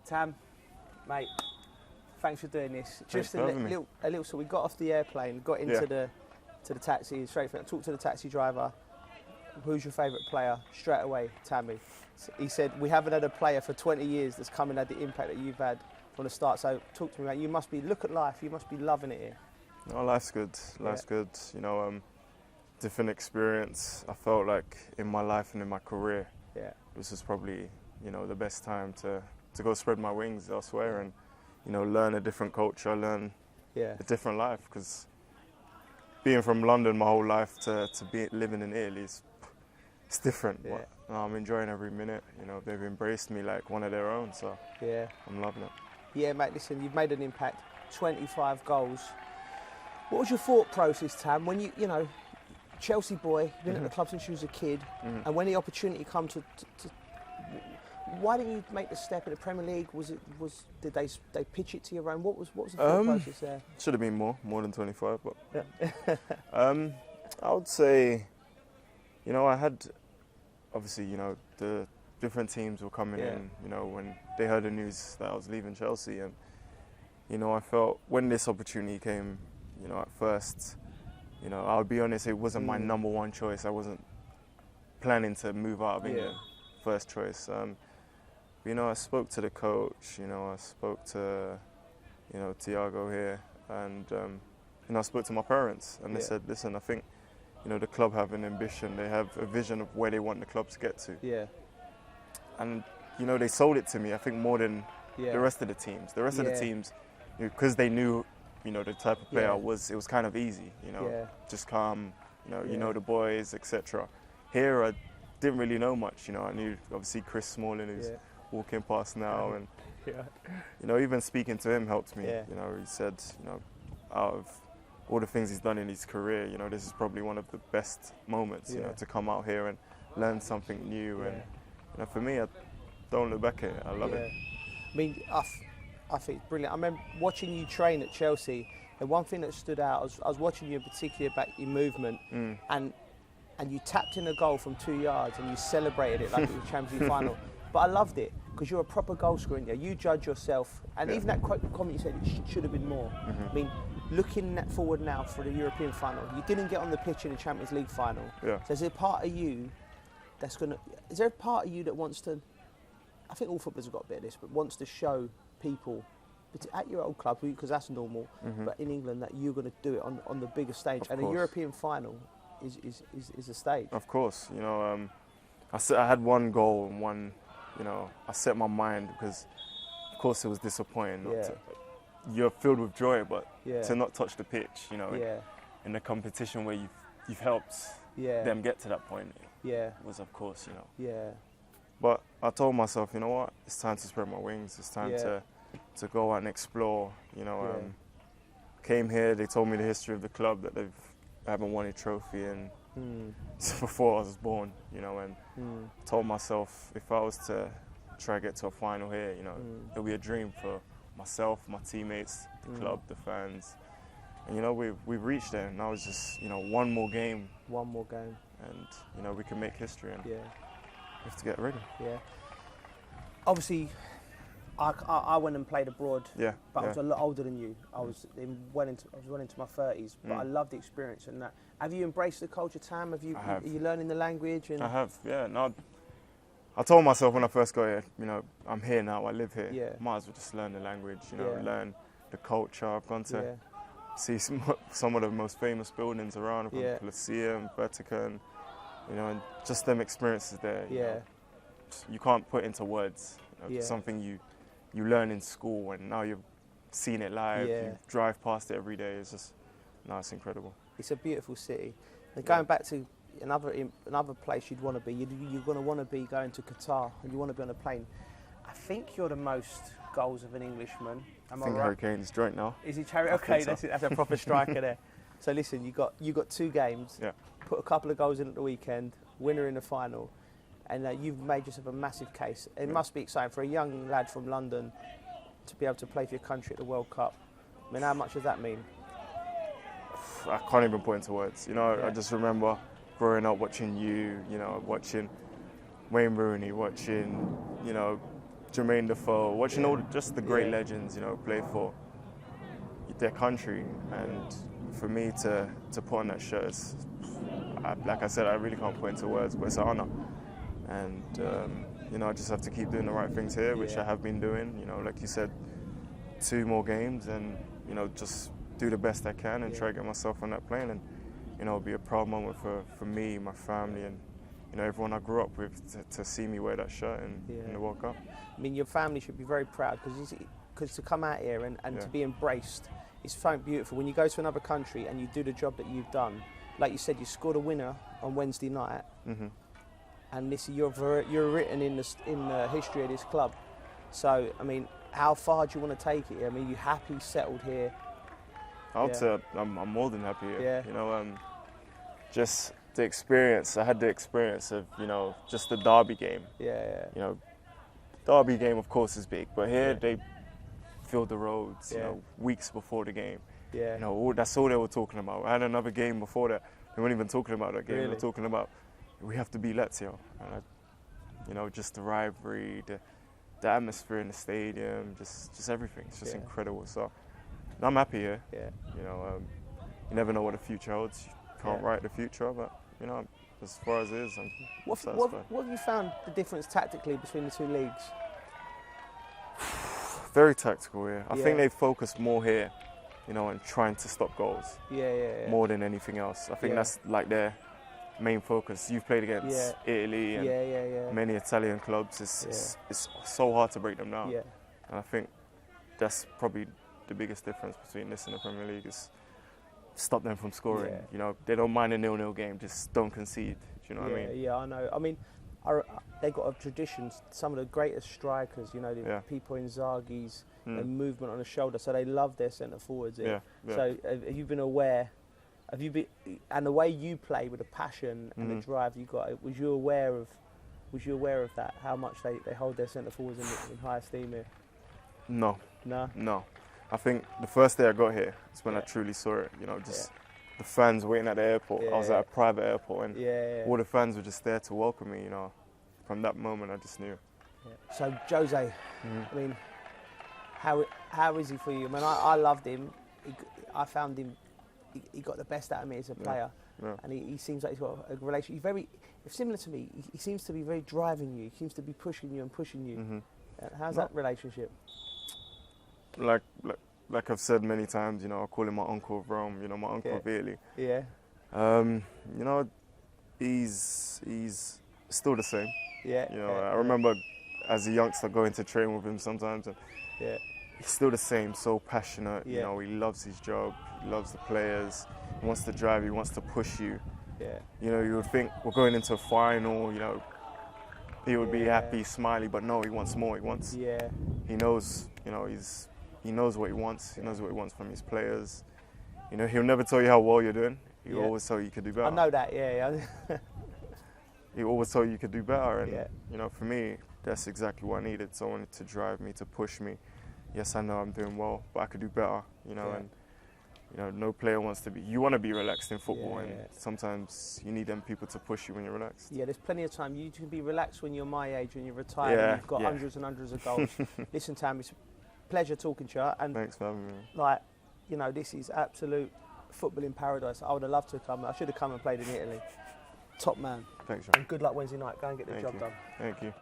Tam, mate, thanks for doing this. Thanks Just a little. So we got off the airplane, got into the taxi, straight from talked to the taxi driver. Who's your favourite player? Straight away, Tammy. He said, we haven't had a player for 20 years that's come and had the impact that you've had from the start. So talk to me, mate. You must be, look at life, you must be loving it here. Oh, life's good. Life's good. You know, different experience. I felt like in my life and in my career, this was probably, you know, the best time to go spread my wings elsewhere and, you know, learn a different culture, learn a different life. Because being from London my whole life to be living in Italy, it's different. Yeah. But I'm enjoying every minute. You know, they've embraced me like one of their own, so I'm loving it. Yeah, mate, listen, you've made an impact, 25 goals. What was your thought process, Tam, when you know, Chelsea boy, been at the club since you was a kid, and when the opportunity come to why didn't you make the step in the Premier League? Did they pitch it to you around? What was the thought process there? Should have been more than 25, but I would say, you know, I had obviously, you know, the different teams were coming in, you know, when they heard the news that I was leaving Chelsea, and you know, I felt when this opportunity came, you know, at first, you know, I'll be honest, it wasn't my number one choice. I wasn't planning to move out of England, first choice. You know, I spoke to the coach, you know, I spoke to, you know, Thiago here, and you know, I spoke to my parents, and they said, listen, I think, you know, the club have an ambition, they have a vision of where they want the club to get to. Yeah. And, you know, they sold it to me, I think, more than the rest of the teams. The rest of the teams, because they knew, you know, the type of player I was, it was kind of easy, you know, just calm, you know the boys, etc. Here, I didn't really know much, you know, I knew, obviously, Chris Smalling, who's walking past now, and, you know, even speaking to him helped me, you know, he said, you know, out of all the things he's done in his career, you know, this is probably one of the best moments, you know, to come out here and learn something new, and, you know, for me, I don't look back at it, I love it. I mean, I think it's brilliant. I remember watching you train at Chelsea, and one thing that stood out, I was watching you in particular about your movement, and you tapped in a goal from 2 yards and you celebrated it like it was a Champions League final. But I loved it because you're a proper goal scorer. You judge yourself, and even that comment you said, it should have been more. I mean, looking forward now for the European final, you didn't get on the pitch in the Champions League final. So is there a part of you that's is there a part of you that wants to, I think all footballers have got a bit of this, but wants to show people at your old club, because that's normal, but in England, that you're going to do it on the bigger stage, and a European final is a stage. Of course, you know, I had one goal and one, you know, I set my mind, because of course it was disappointing. You're filled with joy, but to not touch the pitch, you know, in a competition where you've helped them get to that point, was of course, you know. But I told myself, you know what, it's time to spread my wings. It's time to go out and explore. You know, came here. They told me the history of the club, that they haven't won a trophy before I was born. You know, and I told myself, if I was to try to get to a final here, you know, it'll be a dream for myself, my teammates, the club, the fans. And you know, we've reached there. And now it's just, you know, one more game. One more game. And you know, we can make history. And we have to get ready. Obviously, I went and played abroad, but I was a lot older than you. I was well into my 30s, but I loved the experience and that. Have you embraced the culture, Tam? Are you learning the language? And I have, No, I told myself when I first got here, you know, I'm here now, I live here. Might as well just learn the language, you know, learn the culture. I've gone to see some of the most famous buildings around, from Colosseum, Vatican, you know, and just them experiences there. You know, you can't put into words. You know, something you learn in school, and now you've seen it live. You drive past it every day. It's just, no, it's incredible. It's a beautiful city. And going back to another place you'd want to be, you're going to want to be going to Qatar, and you want to be on a plane. I think you're the most goals of an Englishman. I think Harry Kane's joint now. Is he Harry? Okay, that's a proper striker there. So listen, you got 2 games. Put a couple of goals in at the weekend. Winner in the final. And you've made yourself a massive case. It must be exciting for a young lad from London to be able to play for your country at the World Cup. I mean, how much does that mean? I can't even put into words. You know, I just remember growing up watching you know, watching Wayne Rooney, watching, you know, Jermaine Defoe, watching all just the great legends, you know, play for their country, and for me to put on that shirt, like I said, I really can't put into words, but it's an honour. And you know, I just have to keep doing the right things here, which I have been doing. You know, like you said, 2 more games, and you know, just do the best I can and try to get myself on that plane, and you know, it'll be a proud moment for me, my family, and you know, everyone I grew up with to see me wear that shirt in the World Cup. I mean, your family should be very proud, because to come out here and to be embraced is something beautiful. When you go to another country and you do the job that you've done, like you said, you scored a winner on Wednesday night, and this you're written in the history of this club. So, I mean, how far do you want to take it? I mean, you happy, settled here? I would say I'm more than happy here. Yeah. You know, just the experience. I had the experience of, you know, just the derby game. Yeah. You know, derby game of course is big, but here they filled the roads. You know, weeks before the game. Yeah. You know, that's all they were talking about. I had another game before that. They weren't even talking about that game. Really? They were talking about we have to beat Lazio. And you know, just the rivalry, the atmosphere in the stadium, just everything. It's just incredible. So I'm happy here. Yeah. You know, you never know what the future holds. You can't write the future, but you know, as far as it is, I'm satisfied. What have you found the difference tactically between the 2 leagues? Very tactical here. I think they focus more here, you know, on trying to stop goals. Yeah. More than anything else. I think that's like their main focus. You've played against Italy and many Italian clubs. It's so hard to break them down. Yeah. And I think that's probably the biggest difference between this and the Premier League is stop them from scoring. Yeah. You know, they don't mind a 0-0 game, just don't concede. Do you know what I mean? Yeah, I know. I mean, they've got a tradition. Some of the greatest strikers, you know, the people in Inzaghi's movement on the shoulder, so they love their centre forwards. Yeah. So have you been aware? And the way you play with the passion and the drive you got, was you aware of that? How much they hold their centre forwards in high esteem here? No. No. I think the first day I got here is when I truly saw it. You know, just the fans waiting at the airport. I was at a private airport, and all the fans were just there to welcome me. You know, from that moment I just knew. Yeah. So Jose, I mean, how is he for you? I mean, I loved him. I found him. He got the best out of me as a player, and he seems like he's got a relationship. He's very similar to me. He seems to be very driving you. He seems to be pushing you. How's that relationship? Like I've said many times, you know, I call him my uncle of Rome. You know, my uncle of Italy. Yeah. You know, he's still the same. Yeah. You know, I remember as a youngster going to train with him sometimes, and he's still the same. So passionate. You know, he loves his job. He loves the players. He wants to drive. He wants to push you. Yeah. You know, you would think we're going into a final. You know, he would be happy, smiley, but no, he wants more. He wants. Yeah. He knows. You know, he knows what he wants. He knows what he wants from his players. You know, he'll never tell you how well you're doing. He'll always tell you you could do better. I know that. Yeah. He'll always tell you you could do better, and you know, for me, that's exactly what I needed. Someone to drive me, to push me. Yes, I know I'm doing well, but I could do better. You know, and you know, no player wants to be. You want to be relaxed in football, and sometimes you need them people to push you when you're relaxed. Yeah, there's plenty of time. You can be relaxed when you're my age, when you're retired, and you've got hundreds and hundreds of goals. Listen, Tam, it's a pleasure talking to you. And thanks for having me. Like, you know, this is absolute football in paradise. I would have loved to come. I should have come and played in Italy. Top man. Thanks, John. And good luck Wednesday night. Go and get the job done. Thank you.